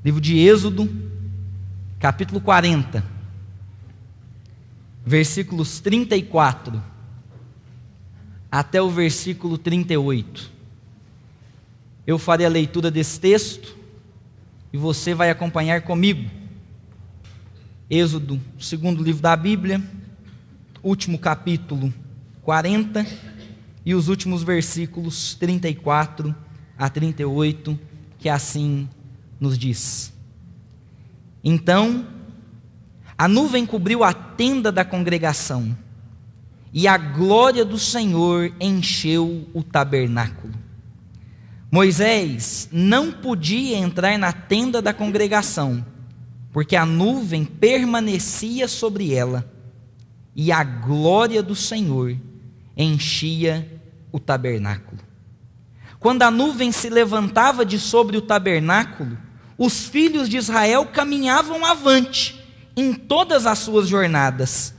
Livro de Êxodo, capítulo 40, versículos 34 até o versículo 38. Eu farei a leitura desse texto e você vai acompanhar comigo. Êxodo, segundo livro da Bíblia, último capítulo 40 e os últimos versículos 34 a 38, que assim nos diz: Então a nuvem cobriu a tenda da congregação, e a glória do Senhor encheu o tabernáculo. Moisés não podia entrar na tenda da congregação, porque a nuvem permanecia sobre ela, e a glória do Senhor enchia o tabernáculo. Quando a nuvem se levantava de sobre o tabernáculo, os filhos de Israel caminhavam avante em todas as suas jornadas.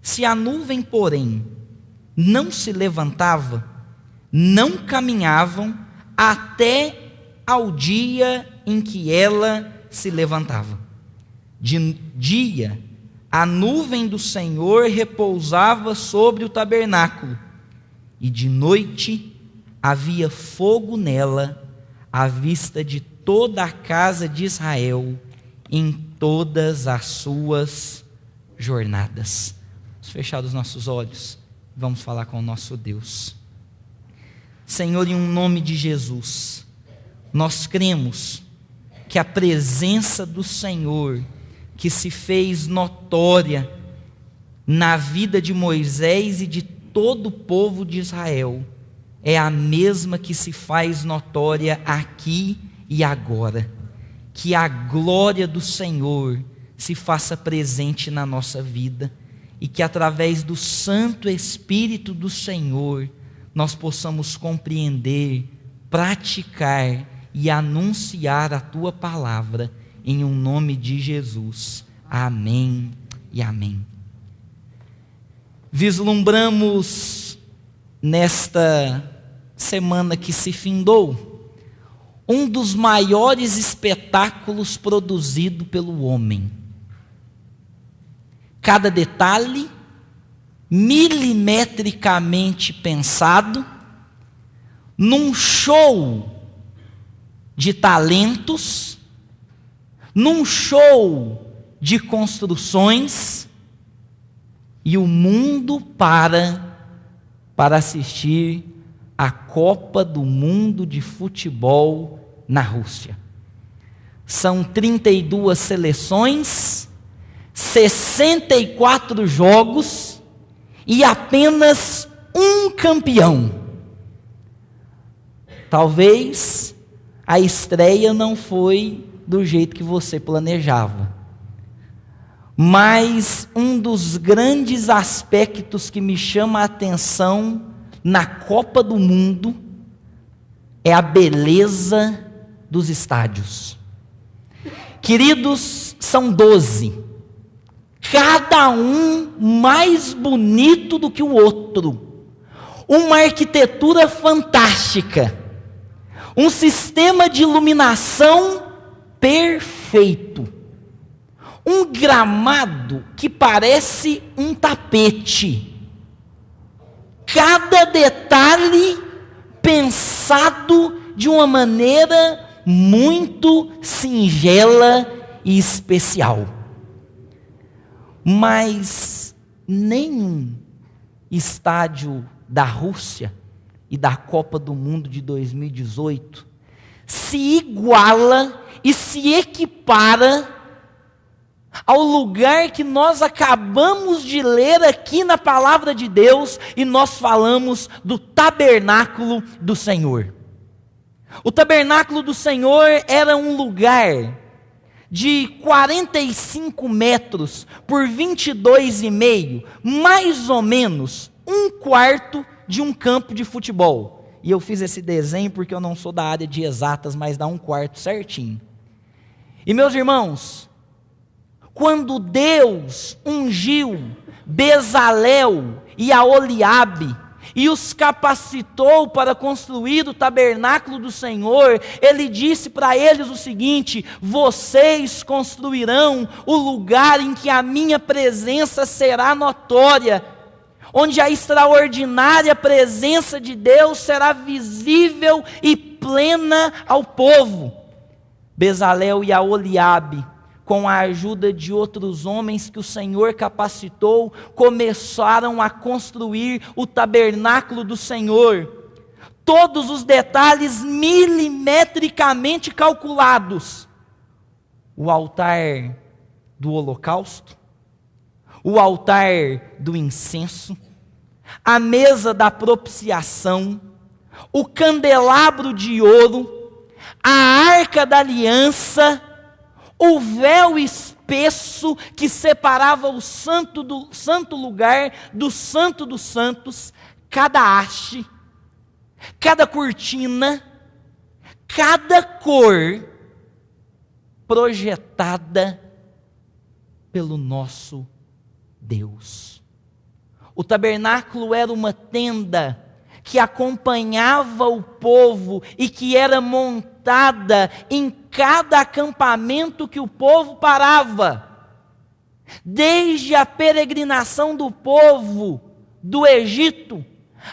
Se a nuvem, porém, não se levantava, não caminhavam até ao dia em que ela se levantava. De dia, a nuvem do Senhor repousava sobre o tabernáculo, e de noite havia fogo nela, à vista de toda a casa de Israel, em todas as suas jornadas. Vamos fechar os nossos olhos, vamos falar com o nosso Deus. Senhor, em nome de Jesus, nós cremos que a presença do Senhor, que se fez notória na vida de Moisés e de todo o povo de Israel, é a mesma que se faz notória aqui e agora. Que a glória do Senhor se faça presente na nossa vida, e que através do Santo Espírito do Senhor nós possamos compreender, praticar e anunciar a Tua palavra, em um nome de Jesus. Amém e amém. Vislumbramos nesta semana que se findou um dos maiores espetáculos produzido pelo homem. Cada detalhe milimetricamente pensado, num show de talentos, num show de construções, e o mundo para assistir a Copa do Mundo de futebol na Rússia. São 32 seleções, 64 jogos e apenas um campeão. Talvez a estreia não foi do jeito que você planejava, mas um dos grandes aspectos que me chama a atenção na Copa do Mundo é a beleza dos estádios. Queridos, são 12, cada um mais bonito do que o outro, uma arquitetura fantástica, um sistema de iluminação perfeito, um gramado que parece um tapete, cada detalhe pensado de uma maneira muito singela e especial. Mas nenhum estádio da Rússia e da Copa do Mundo de 2018 se iguala e se equipara ao lugar que nós acabamos de ler aqui na palavra de Deus, e nós falamos do tabernáculo do Senhor. O tabernáculo do Senhor era um lugar de 45 metros por 22,5, mais ou menos um quarto de um campo de futebol. E eu fiz esse desenho porque eu não sou da área de exatas, mas dá um quarto certinho. E meus irmãos, quando Deus ungiu Bezalel e Aholiabe, e os capacitou para construir o tabernáculo do Senhor, Ele disse para eles o seguinte: vocês construirão o lugar em que a minha presença será notória, onde a extraordinária presença de Deus será visível e plena ao povo. Bezalel e Aholiabe, com a ajuda de outros homens que o Senhor capacitou, começaram a construir o tabernáculo do Senhor. Todos os detalhes milimetricamente calculados. O altar do holocausto, o altar do incenso, a mesa da propiciação, o candelabro de ouro, a arca da aliança, o véu espesso que separava o santo lugar do santo dos santos, cada haste, cada cortina, cada cor projetada pelo nosso Deus. O tabernáculo era uma tenda que acompanhava o povo e que era montada em cada acampamento que o povo parava. Desde a peregrinação do povo do Egito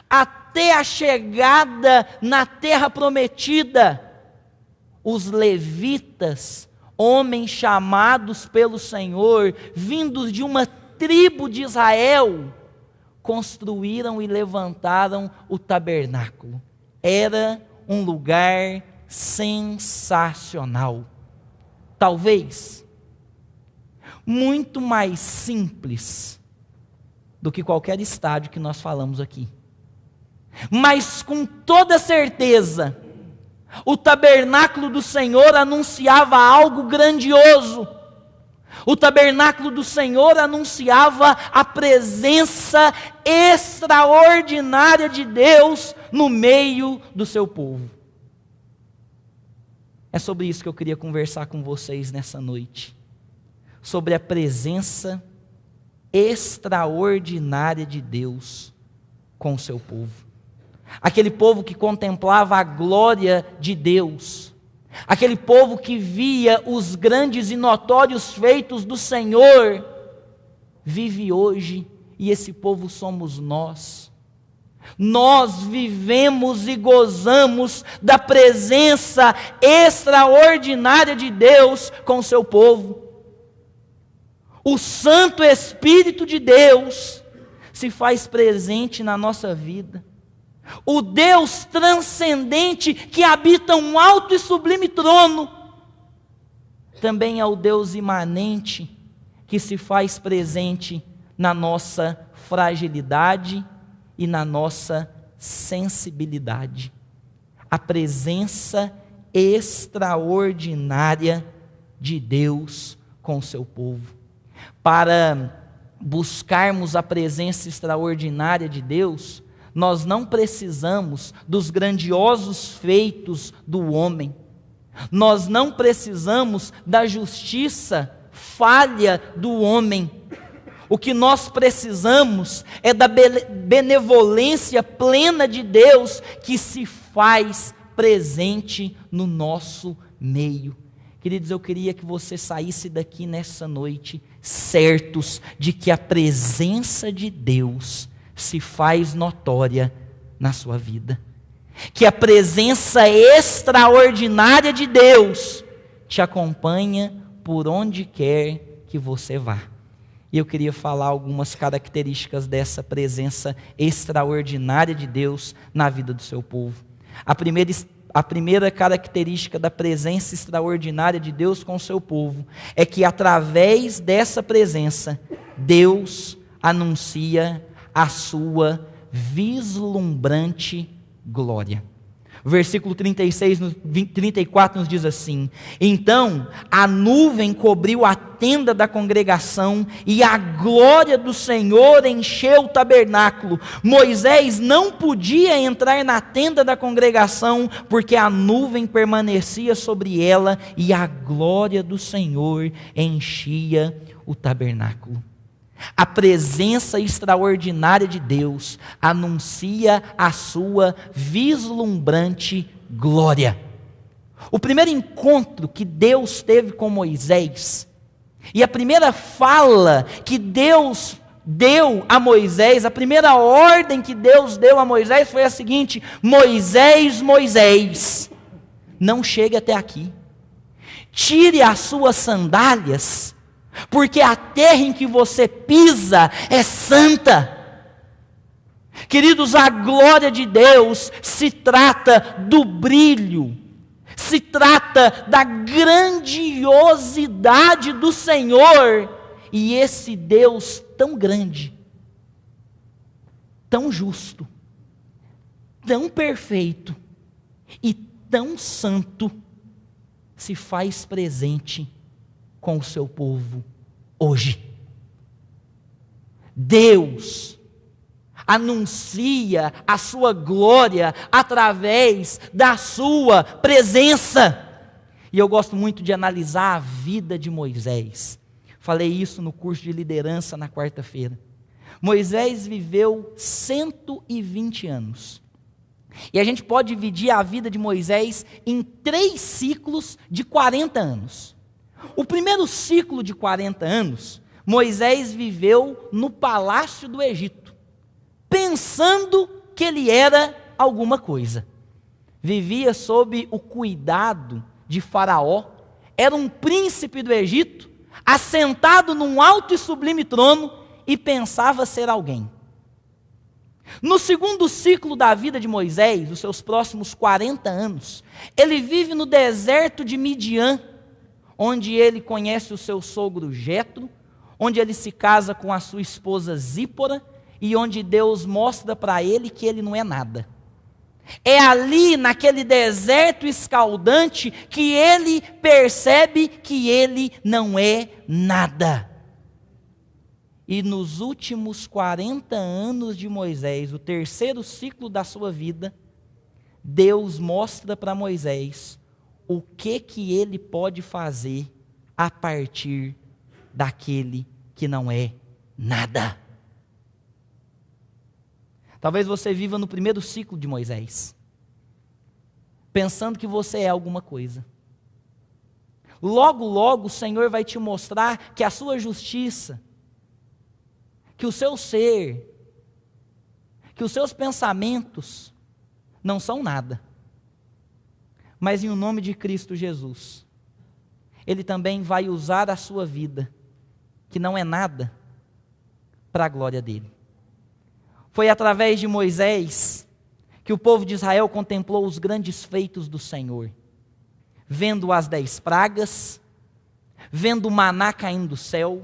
até a chegada na terra prometida, os levitas, homens chamados pelo Senhor, vindos de uma tribo de Israel, construíram e levantaram o tabernáculo. Era um lugar sensacional. Talvez muito mais simples do que qualquer estádio que nós falamos aqui. Mas com toda certeza, o tabernáculo do Senhor anunciava algo grandioso. O tabernáculo do Senhor anunciava a presença extraordinária de Deus no meio do seu povo. É sobre isso que eu queria conversar com vocês nessa noite. Sobre a presença extraordinária de Deus com o seu povo. Aquele povo que contemplava a glória de Deus. Aquele povo que via os grandes e notórios feitos do Senhor, vive hoje, e esse povo somos nós. Nós vivemos e gozamos da presença extraordinária de Deus com o seu povo. O Santo Espírito de Deus se faz presente na nossa vida. O Deus transcendente que habita um alto e sublime trono, também é o Deus imanente que se faz presente na nossa fragilidade e na nossa sensibilidade. A presença extraordinária de Deus com o seu povo. Para buscarmos a presença extraordinária de Deus, nós não precisamos dos grandiosos feitos do homem. Nós não precisamos da justiça falha do homem. O que nós precisamos é da benevolência plena de Deus que se faz presente no nosso meio. Queridos, eu queria que você saísse daqui nessa noite certos de que a presença de Deus se faz notória na sua vida. Que a presença extraordinária de Deus te acompanha por onde quer que você vá. E eu queria falar algumas características dessa presença extraordinária de Deus na vida do seu povo. A primeira característica da presença extraordinária de Deus com o seu povo é que através dessa presença, Deus anuncia a sua vislumbrante glória. O versículo 34 nos diz assim: então a nuvem cobriu a tenda da congregação e a glória do Senhor encheu o tabernáculo. Moisés não podia entrar na tenda da congregação porque a nuvem permanecia sobre ela e a glória do Senhor enchia o tabernáculo. A presença extraordinária de Deus anuncia a sua vislumbrante glória. O primeiro encontro que Deus teve com Moisés, e a primeira fala que Deus deu a Moisés, a primeira ordem que Deus deu a Moisés foi a seguinte: Moisés, Moisés, não chegue até aqui, tire as suas sandálias, porque a terra em que você pisa é santa. Queridos, a glória de Deus se trata do brilho, se trata da grandiosidade do Senhor, e esse Deus tão grande, tão justo, tão perfeito e tão santo, se faz presente com o seu povo hoje. Deus anuncia a sua glória através da sua presença. E eu gosto muito de analisar a vida de Moisés. Falei isso no curso de liderança na quarta-feira. Moisés viveu 120 anos. E a gente pode dividir a vida de Moisés em 3 ciclos de 40 anos. O primeiro ciclo de 40 anos, Moisés viveu no palácio do Egito, pensando que ele era alguma coisa. Vivia sob o cuidado de Faraó, era um príncipe do Egito, assentado num alto e sublime trono, e pensava ser alguém. No segundo ciclo da vida de Moisés, os seus próximos 40 anos, ele vive no deserto de Midian, onde ele conhece o seu sogro Jetro, onde ele se casa com a sua esposa Zípora, e onde Deus mostra para ele que ele não é nada. É ali, naquele deserto escaldante, que ele percebe que ele não é nada. E nos últimos 40 anos de Moisés, o terceiro ciclo da sua vida, Deus mostra para Moisés o que ele pode fazer a partir daquele que não é nada. Talvez você viva no primeiro ciclo de Moisés, pensando que você é alguma coisa. Logo, logo o Senhor vai te mostrar que a sua justiça, que o seu ser, que os seus pensamentos não são nada. Mas em o nome de Cristo Jesus, Ele também vai usar a sua vida, que não é nada, para a glória dEle. Foi através de Moisés que o povo de Israel contemplou os grandes feitos do Senhor, vendo as 10 pragas, vendo o maná caindo do céu,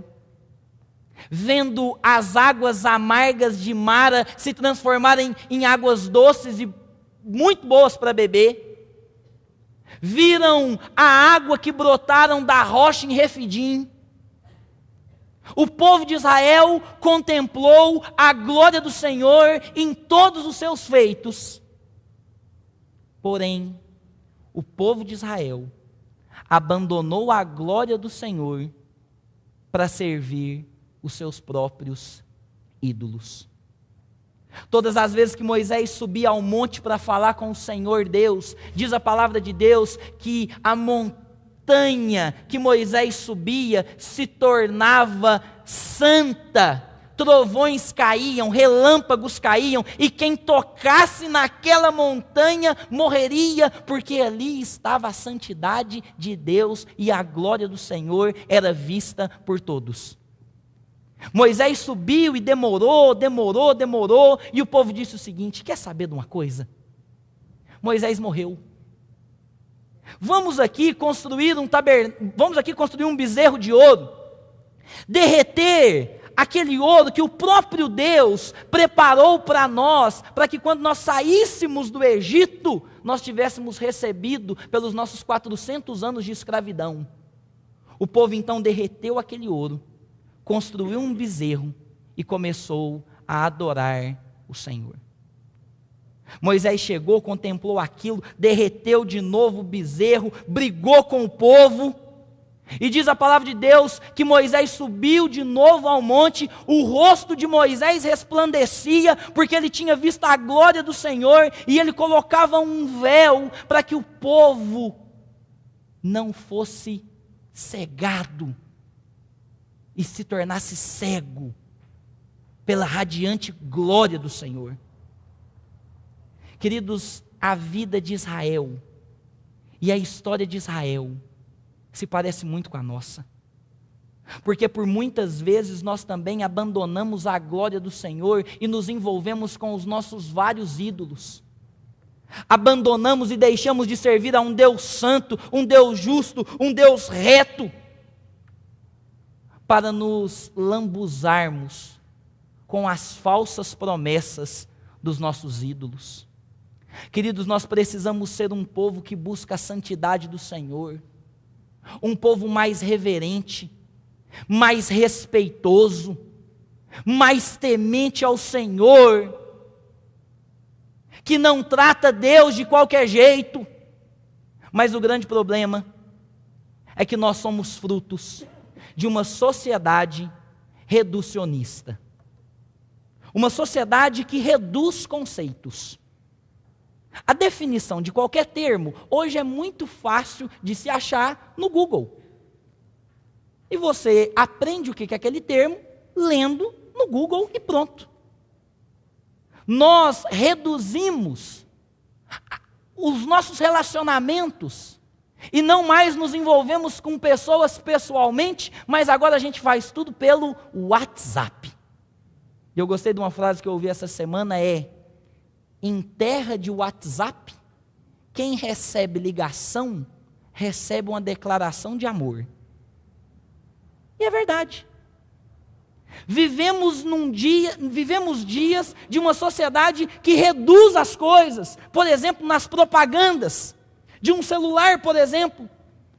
vendo as águas amargas de Mara se transformarem em águas doces e muito boas para beber, viram a água que brotaram da rocha em Refidim. O povo de Israel contemplou a glória do Senhor em todos os seus feitos. Porém, o povo de Israel abandonou a glória do Senhor para servir os seus próprios ídolos. Todas as vezes que Moisés subia ao monte para falar com o Senhor Deus, diz a palavra de Deus que a montanha que Moisés subia se tornava santa, trovões caíam, relâmpagos caíam, e quem tocasse naquela montanha morreria, porque ali estava a santidade de Deus e a glória do Senhor era vista por todos. Moisés subiu e demorou, e o povo disse o seguinte: quer saber de uma coisa? Moisés morreu. Vamos aqui construir um bezerro de ouro, derreter aquele ouro que o próprio Deus preparou para nós, para que quando nós saíssemos do Egito, nós tivéssemos recebido pelos nossos 400 anos de escravidão. O povo então derreteu aquele ouro, construiu um bezerro e começou a adorar o Senhor. Moisés chegou, contemplou aquilo, derreteu de novo o bezerro, brigou com o povo, E diz a palavra de Deus que Moisés subiu de novo ao monte, o rosto de Moisés resplandecia, porque ele tinha visto a glória do Senhor, e ele colocava um véu para que o povo não fosse cegado e se tornasse cego pela radiante glória do Senhor. Queridos, a vida de Israel e a história de Israel se parece muito com a nossa, porque por muitas vezes nós também abandonamos a glória do Senhor e nos envolvemos com os nossos vários ídolos. Abandonamos e deixamos de servir a um Deus santo, um Deus justo, um Deus reto, para nos lambuzarmos com as falsas promessas dos nossos ídolos. Queridos, nós precisamos ser um povo que busca a santidade do Senhor, um povo mais reverente, mais respeitoso, mais temente ao Senhor, que não trata Deus de qualquer jeito. Mas o grande problema é que nós somos frutos de uma sociedade reducionista, uma sociedade que reduz conceitos. A definição de qualquer termo hoje é muito fácil de se achar no Google. E você aprende o que é aquele termo lendo no Google e pronto. Nós reduzimos os nossos relacionamentos e não mais nos envolvemos com pessoas pessoalmente, mas agora a gente faz tudo pelo WhatsApp. E eu gostei de uma frase que eu ouvi essa semana, em terra de WhatsApp, quem recebe ligação, recebe uma declaração de amor. E é verdade. Vivemos dias de uma sociedade que reduz as coisas. Por exemplo, nas propagandas de um celular, por exemplo,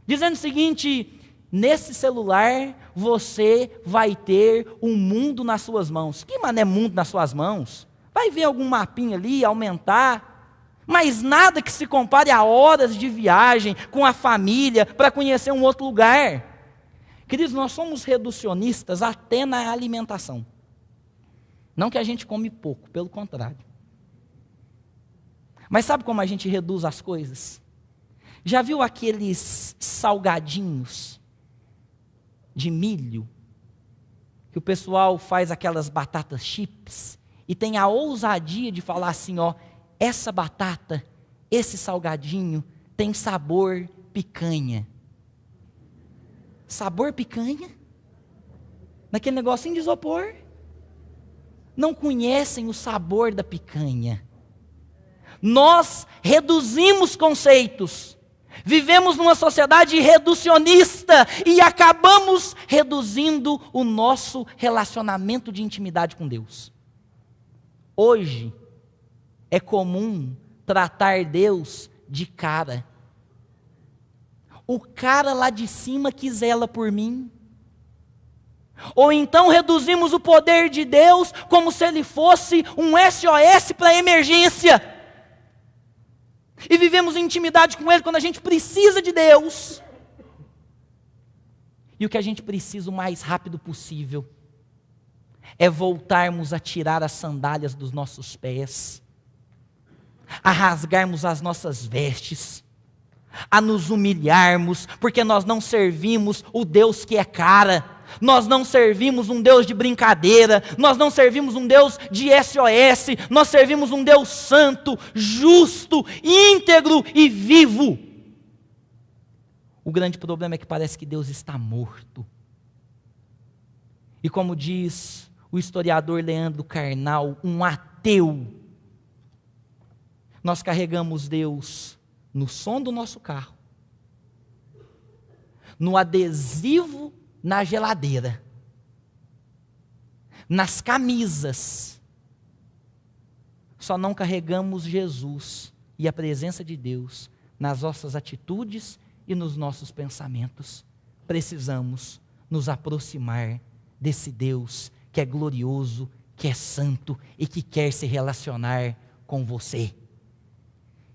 dizendo o seguinte: nesse celular você vai ter um mundo nas suas mãos. Que mané mundo nas suas mãos? Vai ver algum mapinha ali, aumentar, mas nada que se compare a horas de viagem com a família para conhecer um outro lugar. Queridos, nós somos reducionistas até na alimentação. Não que a gente come pouco, pelo contrário. Mas sabe como a gente reduz as coisas? Já viu aqueles salgadinhos de milho, que o pessoal faz aquelas batatas chips, e tem a ousadia de falar assim, essa batata, esse salgadinho, tem sabor picanha. Sabor picanha? Naquele negocinho de isopor? Não conhecem o sabor da picanha. Nós reduzimos conceitos. Vivemos numa sociedade reducionista e acabamos reduzindo o nosso relacionamento de intimidade com Deus. Hoje é comum tratar Deus de cara. O cara lá de cima que zela por mim. Ou então reduzimos o poder de Deus como se ele fosse um SOS para emergência. E vivemos em intimidade com ele quando a gente precisa de Deus. E o que a gente precisa o mais rápido possível é voltarmos a tirar as sandálias dos nossos pés, a rasgarmos as nossas vestes, a nos humilharmos, porque nós não servimos o Deus que é cara, nós não servimos um Deus de brincadeira, nós não servimos um Deus de SOS, nós servimos um Deus santo, justo, íntegro e vivo. O grande problema é que parece que Deus está morto. E como diz o historiador Leandro Carnal, um ateu, nós carregamos Deus no som do nosso carro, no adesivo na geladeira, nas camisas. Só não carregamos Jesus e a presença de Deus nas nossas atitudes e nos nossos pensamentos. Precisamos nos aproximar desse Deus que é glorioso, que é santo e que quer se relacionar com você.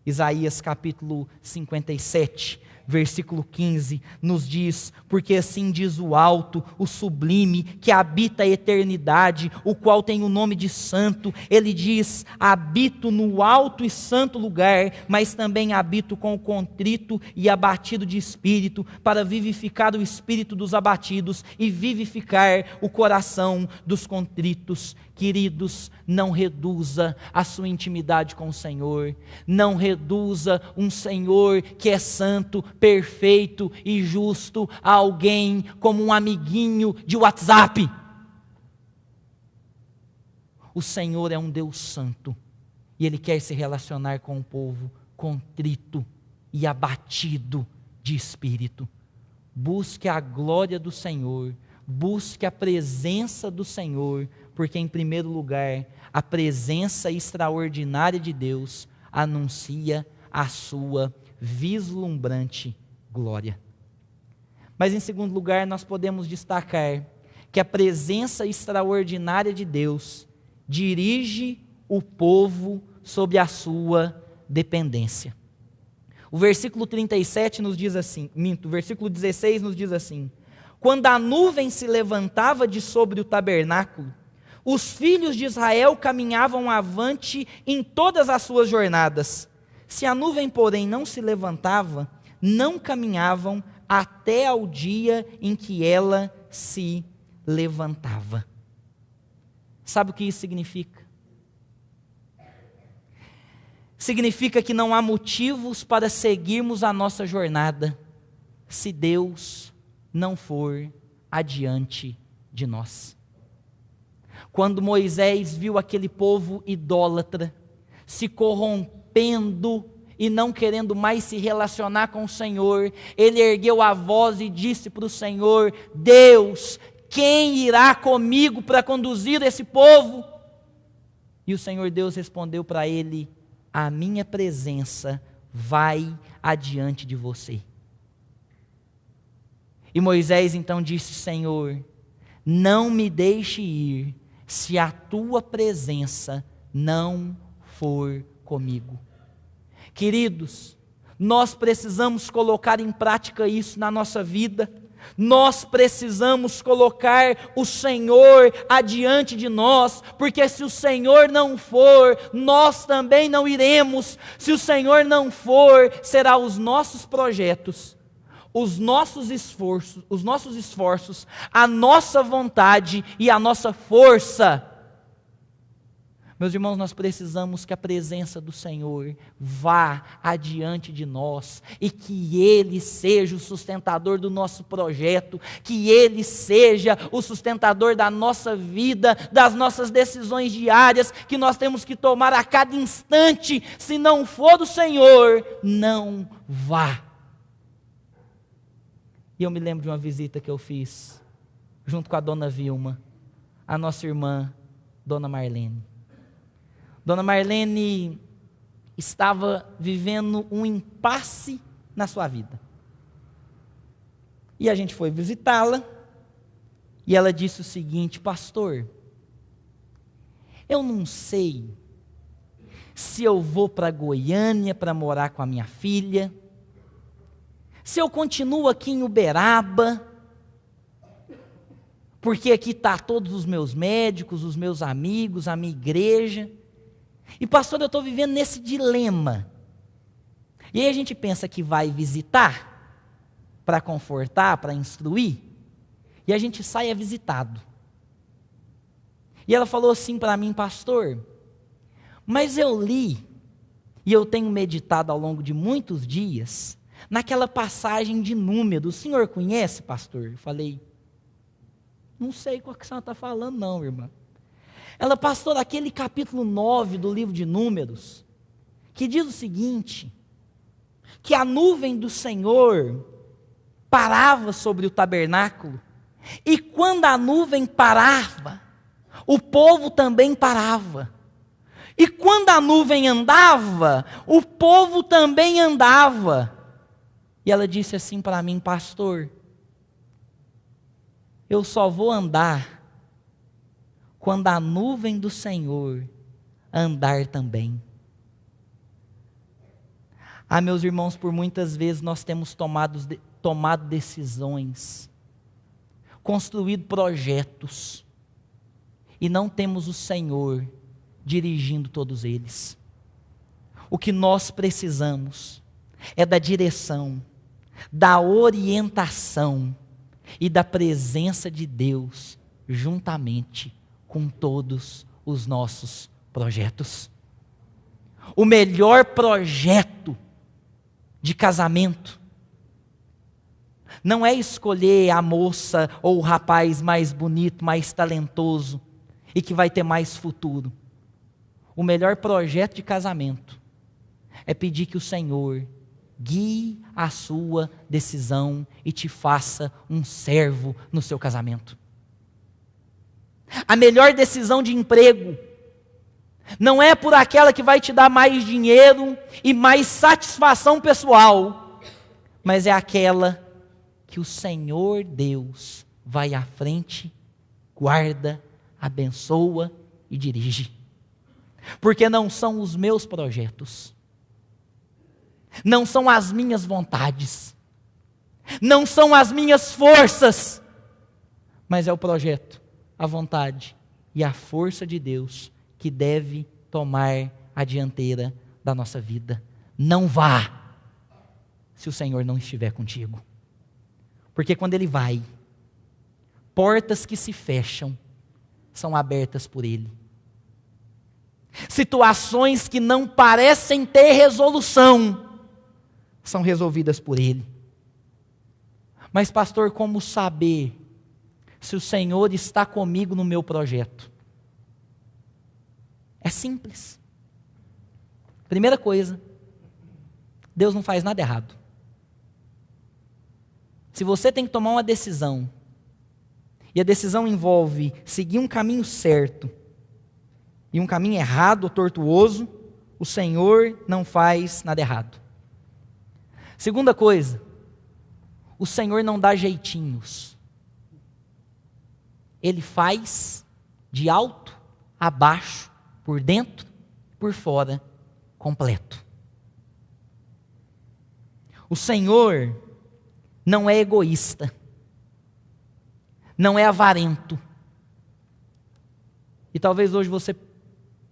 Isaías capítulo 57, versículo 15, nos diz: porque assim diz o alto, o sublime, que habita a eternidade, o qual tem o nome de santo. Ele diz: habito no alto e santo lugar, mas também habito com o contrito e abatido de espírito, para vivificar o espírito dos abatidos e vivificar o coração dos contritos. Queridos, não reduza a sua intimidade com o Senhor, não reduza um Senhor que é santo, perfeito e justo a alguém como um amiguinho de WhatsApp. O Senhor é um Deus santo e Ele quer se relacionar com o povo contrito e abatido de espírito. Busque a glória do Senhor, busque a presença do Senhor, porque em primeiro lugar, a presença extraordinária de Deus anuncia a sua vislumbrante glória. Mas em segundo lugar, nós podemos destacar que a presença extraordinária de Deus dirige o povo sob a sua dependência. O versículo 37 nos diz assim, o versículo 16 nos diz assim: quando a nuvem se levantava de sobre o tabernáculo, os filhos de Israel caminhavam avante em todas as suas jornadas. Se a nuvem, porém, não se levantava, não caminhavam até ao dia em que ela se levantava. Sabe o que isso significa? Significa que não há motivos para seguirmos a nossa jornada se Deus não for adiante de nós. Quando Moisés viu aquele povo idólatra se corrompendo e não querendo mais se relacionar com o Senhor, ele ergueu a voz e disse para o Senhor: Deus, quem irá comigo para conduzir esse povo? E o Senhor Deus respondeu para ele: a minha presença vai adiante de você. E Moisés então disse: Senhor, não me deixe ir, se a tua presença não for comigo. Queridos, nós precisamos colocar em prática isso na nossa vida. Nós precisamos colocar o Senhor adiante de nós, porque se o Senhor não for, nós também não iremos. Se o Senhor não for, será os nossos projetos, os nossos esforços, a nossa vontade e a nossa força. Meus irmãos, nós precisamos que a presença do Senhor vá adiante de nós e que Ele seja o sustentador do nosso projeto, que Ele seja o sustentador da nossa vida, das nossas decisões diárias, que nós temos que tomar a cada instante. Se não for do Senhor, não vá. E eu me lembro de uma visita que eu fiz, junto com a dona Vilma, a nossa irmã, dona Marlene. Dona Marlene estava vivendo um impasse na sua vida. E a gente foi visitá-la, e ela disse o seguinte: pastor, eu não sei se eu vou para Goiânia para morar com a minha filha, se eu continuo aqui em Uberaba, porque aqui está todos os meus médicos, os meus amigos, a minha igreja. E pastor, eu estou vivendo nesse dilema. E aí a gente pensa que vai visitar, para confortar, para instruir, e a gente sai visitado. E ela falou assim para mim: pastor, mas eu li, e eu tenho meditado ao longo de muitos dias, naquela passagem de Números. O senhor conhece, pastor? Eu falei: não sei qual que a senhora está falando não, irmã. Ela, pastor, aquele capítulo 9 do livro de Números, que diz o seguinte, que a nuvem do Senhor parava sobre o tabernáculo, e quando a nuvem parava, o povo também parava. E quando a nuvem andava, o povo também andava. E ela disse assim para mim: pastor, eu só vou andar quando a nuvem do Senhor andar também. Meus irmãos, por muitas vezes nós temos tomado decisões, construído projetos, e não temos o Senhor dirigindo todos eles. O que nós precisamos é da direção, da orientação e da presença de Deus juntamente com todos os nossos projetos. O melhor projeto de casamento não é escolher a moça ou o rapaz mais bonito, mais talentoso e que vai ter mais futuro. O melhor projeto de casamento é pedir que o Senhor guie a sua decisão e te faça um servo no seu casamento. A melhor decisão de emprego não é por aquela que vai te dar mais dinheiro e mais satisfação pessoal, mas é aquela que o Senhor Deus vai à frente, guarda, abençoa e dirige. Porque não são os meus projetos, não são as minhas vontades, não são as minhas forças, mas é o projeto, a vontade e a força de Deus que deve tomar a dianteira da nossa vida. Não vá se o Senhor não estiver contigo. Porque quando Ele vai, portas que se fecham são abertas por Ele. Situações que não parecem ter resolução são resolvidas por Ele. Mas pastor, como saber se o Senhor está comigo no meu projeto? É simples. Primeira coisa, Deus não faz nada errado. Se você tem que tomar uma decisão, e a decisão envolve seguir um caminho certo, e um caminho errado ou tortuoso, o Senhor não faz nada errado. Segunda coisa, o Senhor não dá jeitinhos. Ele faz de alto a baixo, por dentro, por fora, completo. O Senhor não é egoísta, não é avarento. E talvez hoje você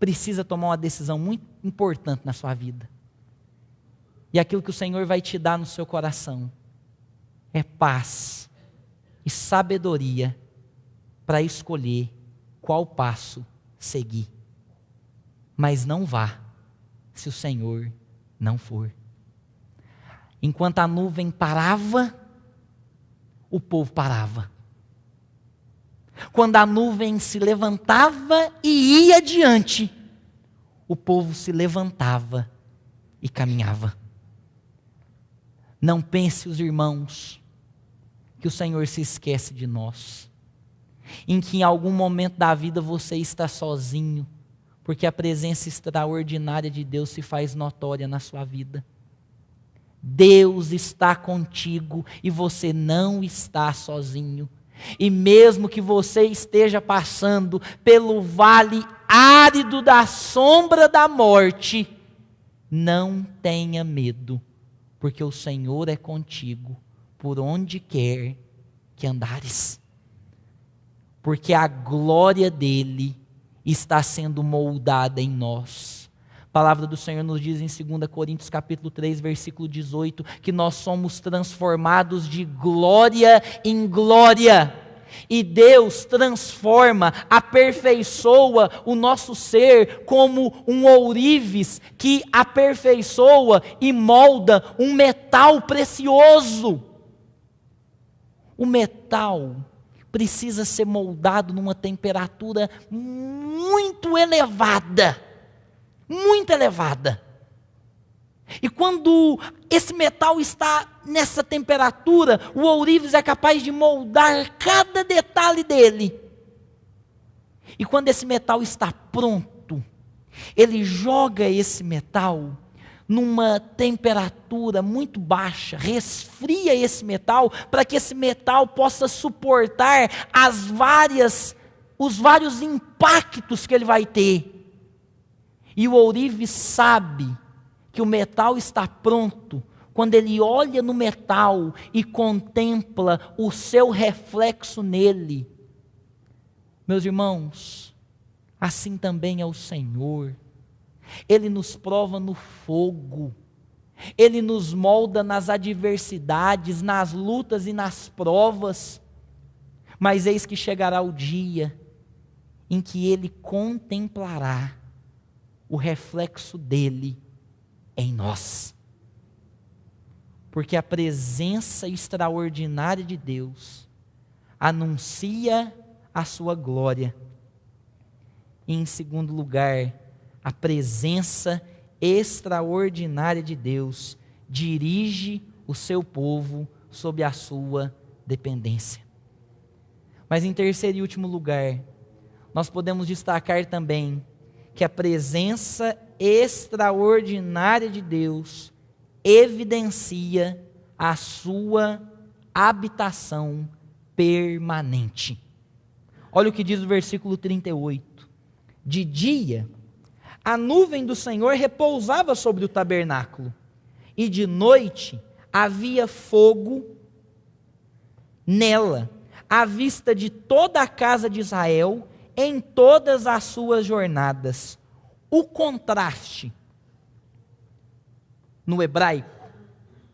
precisa tomar uma decisão muito importante na sua vida. E aquilo que o Senhor vai te dar no seu coração é paz e sabedoria para escolher qual passo seguir. Mas não vá se o Senhor não for. Enquanto a nuvem parava, o povo parava. Quando a nuvem se levantava e ia adiante, o povo se levantava e caminhava. Não pense, os irmãos, que o Senhor se esquece de nós, em que em algum momento da vida você está sozinho, porque a presença extraordinária de Deus se faz notória na sua vida. Deus está contigo e você não está sozinho. E mesmo que você esteja passando pelo vale árido da sombra da morte, não tenha medo, porque o Senhor é contigo por onde quer que andares. Porque a glória dele está sendo moldada em nós. A palavra do Senhor nos diz em 2 Coríntios capítulo 3, versículo 18, que nós somos transformados de glória em glória. E Deus transforma, aperfeiçoa o nosso ser como um ourives que aperfeiçoa e molda um metal precioso. O metal precisa ser moldado numa temperatura muito elevada. Muito elevada. E quando esse metal está nessa temperatura, o ourives é capaz de moldar cada detalhe dele. E quando esse metal está pronto, ele joga esse metal numa temperatura muito baixa, resfria esse metal para que esse metal possa suportar os vários impactos que ele vai ter. E o ourives sabe que o metal está pronto, quando ele olha no metal e contempla o seu reflexo nele, meus irmãos, assim também é o Senhor. Ele nos prova no fogo, Ele nos molda nas adversidades, nas lutas e nas provas, mas eis que chegará o dia em que Ele contemplará o reflexo dele em nós. Porque a presença extraordinária de Deus anuncia a sua glória. E em segundo lugar, a presença extraordinária de Deus dirige o seu povo sob a sua dependência. Mas em terceiro e último lugar, nós podemos destacar também que a presença extraordinária de Deus evidencia a sua habitação permanente. Olha o que diz o versículo 38. De dia, a nuvem do Senhor repousava sobre o tabernáculo, e de noite havia fogo nela, à vista de toda a casa de Israel, em todas as suas jornadas. O contraste no hebraico,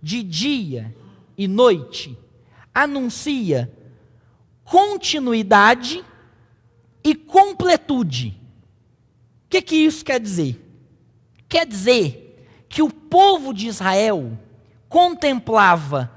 de dia e noite, anuncia continuidade e completude. O que isso quer dizer? Quer dizer que o povo de Israel contemplava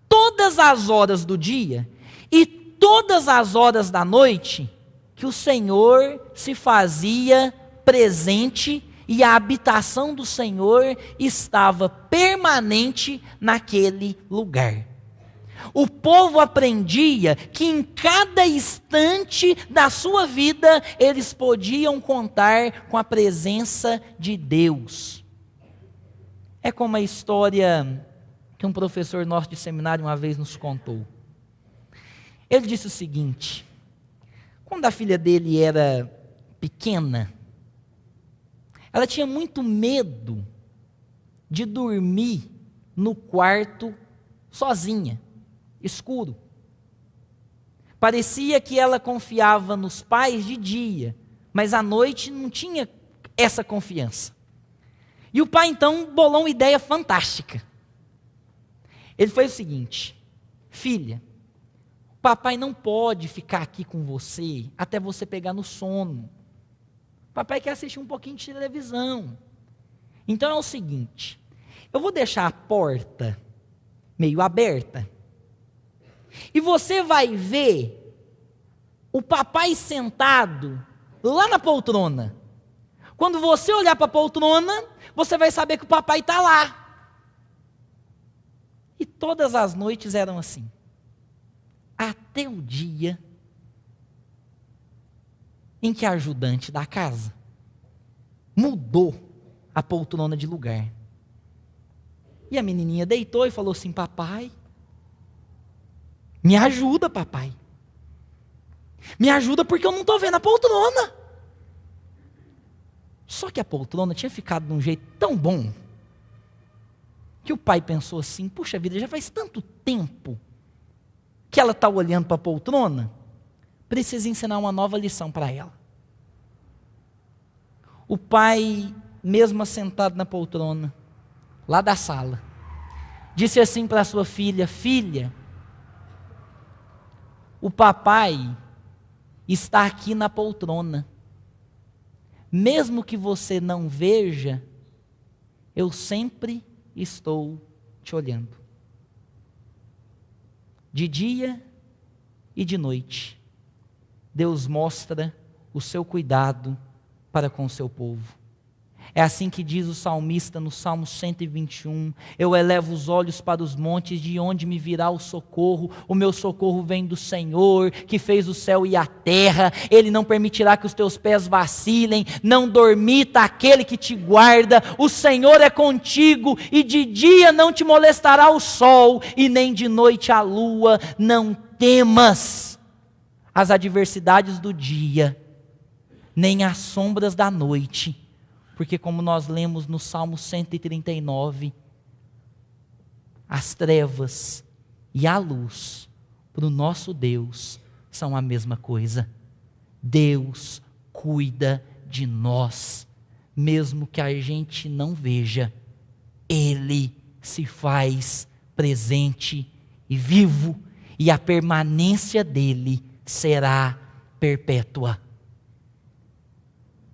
todas as horas do dia e todas as horas da noite que o Senhor se fazia presente e a habitação do Senhor estava permanente naquele lugar. O povo aprendia que em cada instante da sua vida eles podiam contar com a presença de Deus. É como a história que um professor nosso de seminário uma vez nos contou. Ele disse o seguinte: quando a filha dele era pequena, ela tinha muito medo de dormir no quarto sozinha, escuro. Parecia que ela confiava nos pais de dia, mas à noite não tinha essa confiança. E o pai então bolou uma ideia fantástica. Ele fez o seguinte: filha, papai não pode ficar aqui com você até você pegar no sono. Papai quer assistir um pouquinho de televisão. Então é o seguinte: eu vou deixar a porta meio aberta. E você vai ver o papai sentado lá na poltrona. Quando você olhar para a poltrona, você vai saber que o papai está lá. E todas as noites eram assim. Até o dia em que a ajudante da casa mudou a poltrona de lugar. E a menininha deitou e falou assim: papai, me ajuda, papai. Me ajuda porque eu não estou vendo a poltrona. Só que a poltrona tinha ficado de um jeito tão bom que o pai pensou assim: puxa vida, já faz tanto tempo que ela está olhando para a poltrona, precisa ensinar uma nova lição para ela. O pai, mesmo assentado na poltrona, lá da sala, disse assim para a sua filha: filha, o papai está aqui na poltrona. Mesmo que você não veja, eu sempre estou te olhando. De dia e de noite, Deus mostra o seu cuidado para com o seu povo. É assim que diz o salmista no Salmo 121, eu elevo os olhos para os montes, de onde me virá o socorro? O meu socorro vem do Senhor, que fez o céu e a terra. Ele não permitirá que os teus pés vacilem, não dormita aquele que te guarda. O Senhor é contigo, e de dia não te molestará o sol, e nem de noite a lua. Não temas as adversidades do dia, nem as sombras da noite, Porque como nós lemos no Salmo 139, as trevas e a luz para o nosso Deus são a mesma coisa. Deus cuida de nós, mesmo que a gente não veja. Ele se faz presente e vivo, e a permanência dele será perpétua.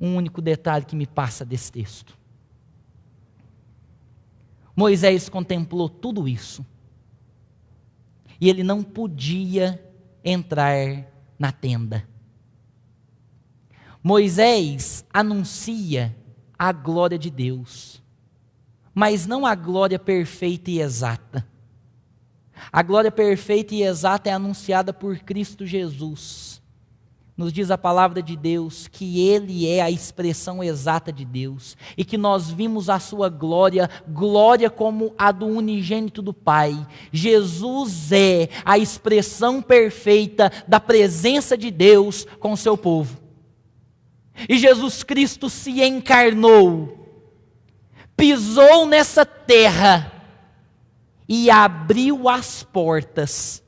Um único detalhe que me passa desse texto. Moisés contemplou tudo isso, e ele não podia entrar na tenda. Moisés anuncia a glória de Deus, mas não a glória perfeita e exata. A glória perfeita e exata é anunciada por Cristo Jesus. Nos diz a palavra de Deus que Ele é a expressão exata de Deus, e que nós vimos a sua glória, glória como a do unigênito do Pai. Jesus é a expressão perfeita da presença de Deus com o seu povo. E Jesus Cristo se encarnou, pisou nessa terra e abriu as portas,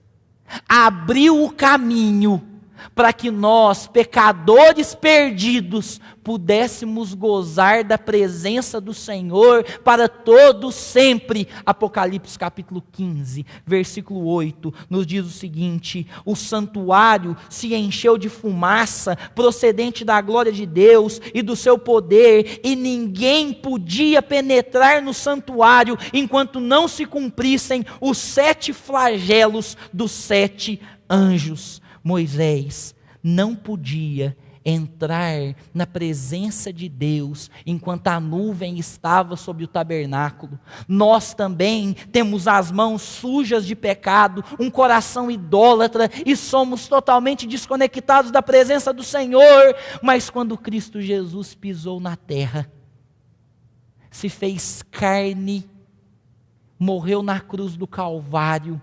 abriu o caminho para que nós, pecadores perdidos, pudéssemos gozar da presença do Senhor para todo sempre. Apocalipse capítulo 15, versículo 8, nos diz o seguinte: o santuário se encheu de fumaça procedente da glória de Deus e do seu poder, e ninguém podia penetrar no santuário enquanto não se cumprissem os 7 flagelos dos 7 anjos. Moisés não podia entrar na presença de Deus enquanto a nuvem estava sobre o tabernáculo. Nós também temos as mãos sujas de pecado, um coração idólatra, e somos totalmente desconectados da presença do Senhor. Mas quando Cristo Jesus pisou na terra, se fez carne, morreu na cruz do Calvário,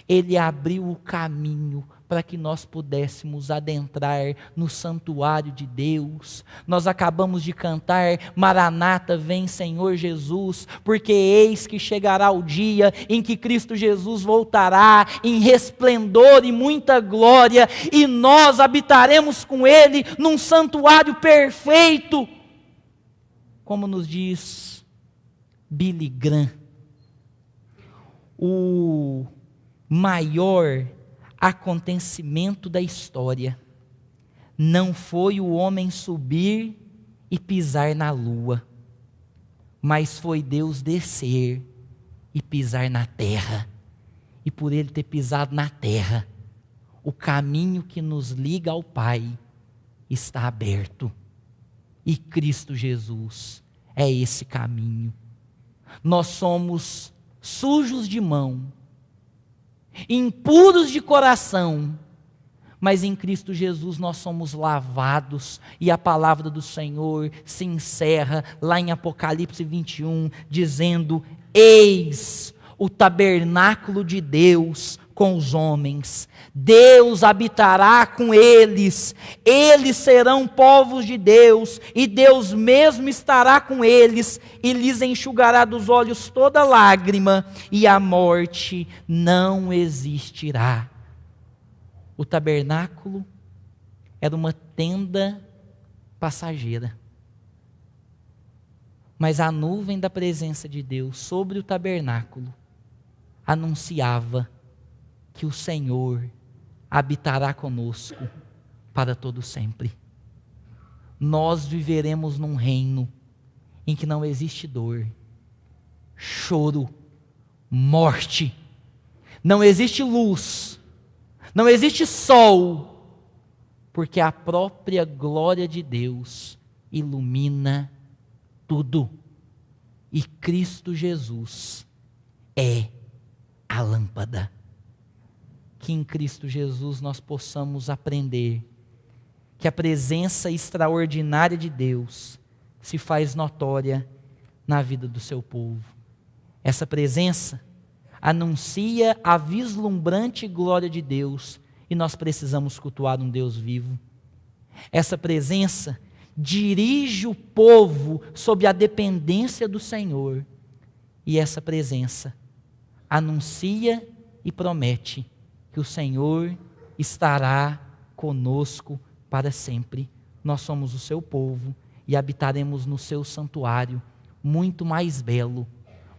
Ele abriu o caminho para que nós pudéssemos adentrar no santuário de Deus. Nós acabamos de cantar: Maranata, vem Senhor Jesus, porque eis que chegará o dia em que Cristo Jesus voltará em resplendor e muita glória, e nós habitaremos com Ele num santuário perfeito, como nos diz Billy Graham. O maior acontecimento da história não foi o homem subir e pisar na lua, mas foi Deus descer e pisar na terra. E por Ele ter pisado na terra, o caminho que nos liga ao Pai está aberto, e Cristo Jesus é esse caminho. Nós somos sujos de mão, impuros de coração, mas em Cristo Jesus nós somos lavados, e a palavra do Senhor se encerra lá em Apocalipse 21, dizendo: eis o tabernáculo de Deus com os homens, Deus habitará com eles, eles serão povos de Deus, e Deus mesmo estará com eles, e lhes enxugará dos olhos toda lágrima, e a morte não existirá. O tabernáculo era uma tenda passageira, mas a nuvem da presença de Deus sobre o tabernáculo anunciava que o Senhor habitará conosco para todo sempre. Nós viveremos num reino em que não existe dor, choro, morte, não existe luz, não existe sol, porque a própria glória de Deus ilumina tudo, e Cristo Jesus é a lâmpada. Que em Cristo Jesus nós possamos aprender que a presença extraordinária de Deus se faz notória na vida do seu povo. Essa presença anuncia a vislumbrante glória de Deus, e nós precisamos cultuar um Deus vivo. Essa presença dirige o povo sob a dependência do Senhor. E essa presença anuncia e promete que o Senhor estará conosco para sempre. Nós somos o seu povo e habitaremos no seu santuário, muito mais belo,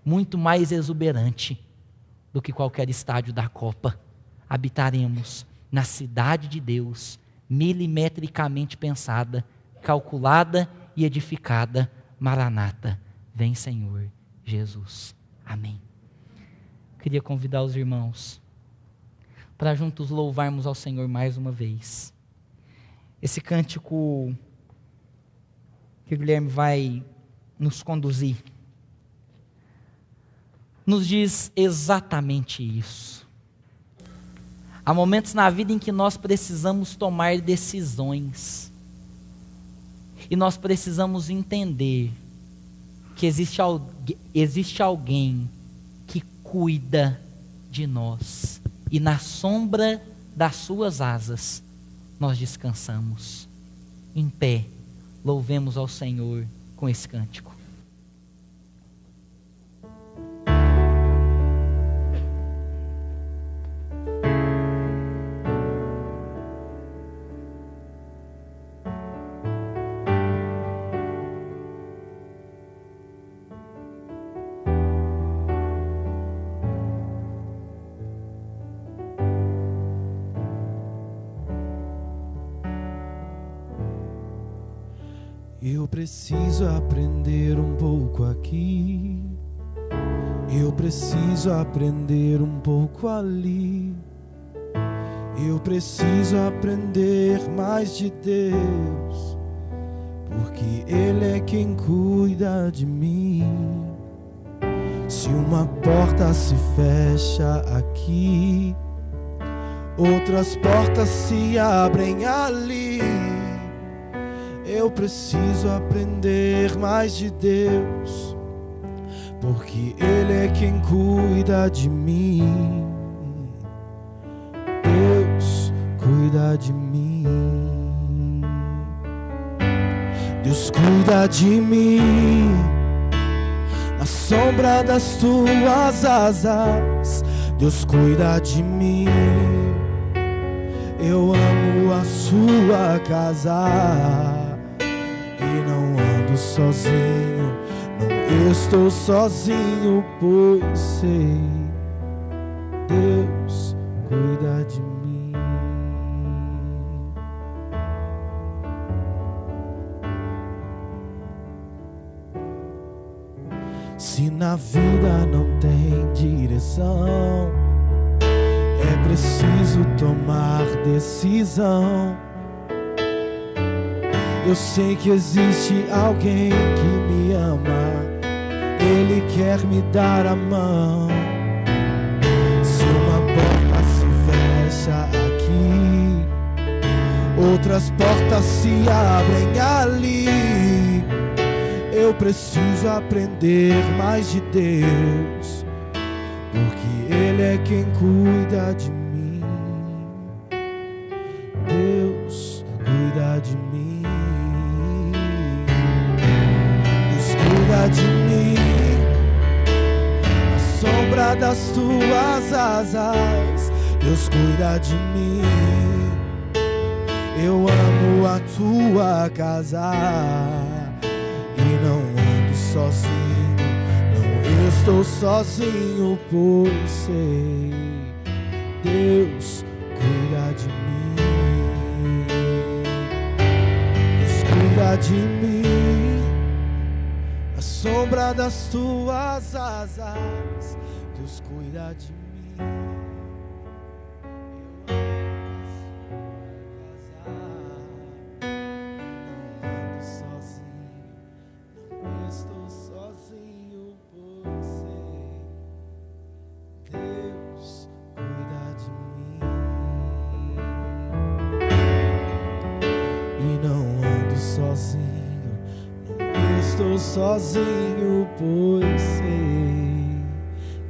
muito mais exuberante do que qualquer estádio da Copa. Habitaremos na cidade de Deus, milimetricamente pensada, calculada e edificada. Maranata, vem Senhor Jesus. Amém. Queria convidar os irmãos para juntos louvarmos ao Senhor mais uma vez. Esse cântico que o Guilherme vai nos conduzir nos diz exatamente isso. Há momentos na vida em que nós precisamos tomar decisões. E nós precisamos entender que existe alguém que cuida de nós. E na sombra das suas asas nós descansamos. Em pé, louvemos ao Senhor com esse cântico. Eu preciso aprender um pouco aqui, eu preciso aprender um pouco ali, eu preciso aprender mais de Deus, porque Ele é quem cuida de mim. Se uma porta se fecha aqui, outras portas se abrem ali. Eu preciso aprender mais de Deus, porque Ele é quem cuida de mim. Deus cuida de mim. Deus cuida de mim. Na sombra das tuas asas, Deus cuida de mim. Eu amo a sua casa. E não ando sozinho, não estou sozinho, pois sei, Deus cuida de mim. Se na vida não tem direção, é preciso tomar decisão. Eu sei que existe alguém que me ama, Ele quer me dar a mão. Se uma porta se fecha aqui, outras portas se abrem ali. Eu preciso aprender mais de Deus, porque Ele é quem cuida de mim. Deus cuida de mim. Cuida de mim, na sombra das tuas asas, Deus cuida de mim. Eu amo a tua casa e não ando sozinho, não estou sozinho, pois sei, Deus cuida de mim. Deus cuida de mim. Sombra das tuas asas, Deus cuida de mim. Eu amo a sua casa, não ando sozinho, não estou sozinho, pois sei, Deus cuida de mim. E não ando sozinho, estou sozinho, pois sei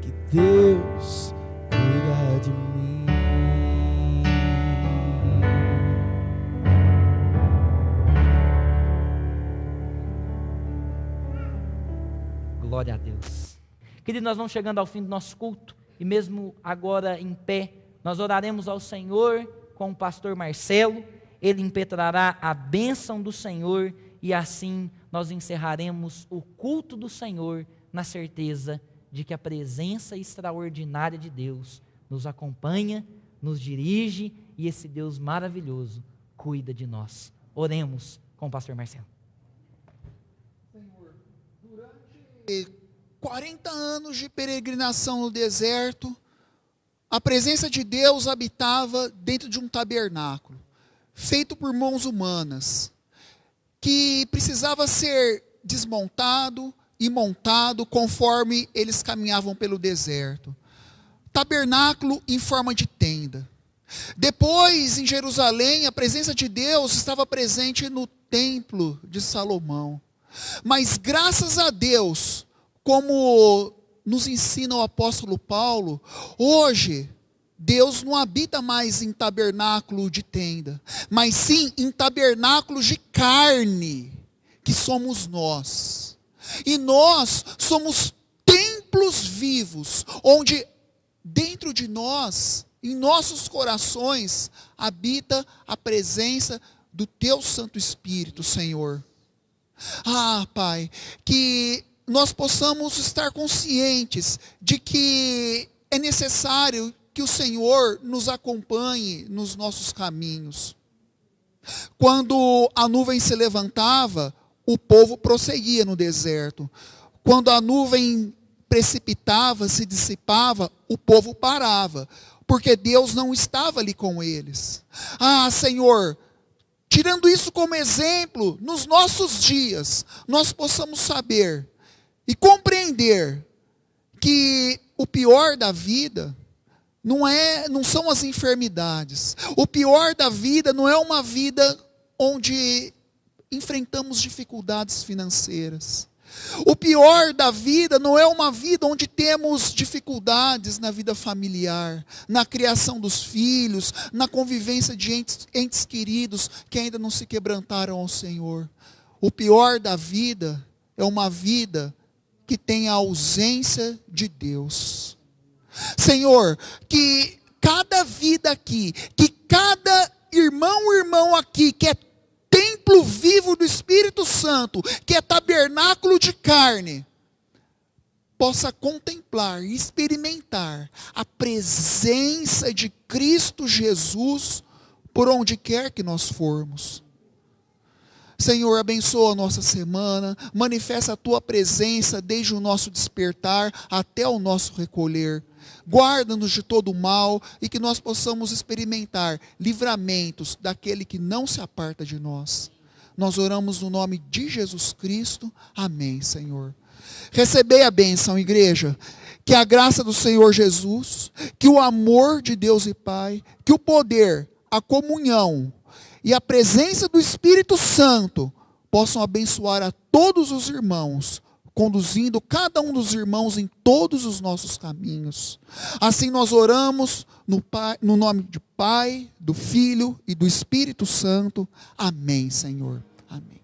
que Deus cuida de mim. Glória a Deus. Querido, nós vamos chegando ao fim do nosso culto, e mesmo agora em pé, nós oraremos ao Senhor com o pastor Marcelo. Ele impetrará a bênção do Senhor, e assim nós encerraremos o culto do Senhor, na certeza de que a presença extraordinária de Deus nos acompanha, nos dirige, e esse Deus maravilhoso cuida de nós. Oremos com o pastor Marcelo. Senhor, durante 40 anos de peregrinação no deserto, a presença de Deus habitava dentro de um tabernáculo, feito por mãos humanas, que precisava ser desmontado e montado conforme eles caminhavam pelo deserto. Tabernáculo em forma de tenda. Depois, em Jerusalém, a presença de Deus estava presente no templo de Salomão. Mas graças a Deus, como nos ensina o apóstolo Paulo, hoje Deus não habita mais em tabernáculo de tenda, mas sim em tabernáculos de carne, que somos nós. E nós somos templos vivos, onde dentro de nós, em nossos corações, habita a presença do Teu Santo Espírito, Senhor. Ah, Pai, que nós possamos estar conscientes de que é necessário que o Senhor nos acompanhe nos nossos caminhos. Quando a nuvem se levantava, o povo prosseguia no deserto. Quando a nuvem precipitava, se dissipava, o povo parava, porque Deus não estava ali com eles. Ah, Senhor, tirando isso como exemplo, nos nossos dias, nós possamos saber e compreender que o pior da vida não são as enfermidades. O pior da vida não é uma vida onde enfrentamos dificuldades financeiras. O pior da vida não é uma vida onde temos dificuldades na vida familiar, na criação dos filhos, na convivência de entes queridos que ainda não se quebrantaram ao Senhor. O pior da vida é uma vida que tem a ausência de Deus. Senhor, que cada vida aqui, que cada irmão aqui, que é templo vivo do Espírito Santo, que é tabernáculo de carne, possa contemplar e experimentar a presença de Cristo Jesus por onde quer que nós formos. Senhor, abençoa a nossa semana, manifesta a Tua presença desde o nosso despertar até o nosso recolher. Guarda-nos de todo o mal e que nós possamos experimentar livramentos daquele que não se aparta de nós. Nós oramos no nome de Jesus Cristo. Amém, Senhor. Recebei a bênção, igreja. Que a graça do Senhor Jesus, que o amor de Deus e Pai, que o poder, a comunhão e a presença do Espírito Santo possam abençoar a todos os irmãos, conduzindo cada um dos irmãos em todos os nossos caminhos. Assim nós oramos no nome do Pai, do Filho e do Espírito Santo. Amém, Senhor. Amém.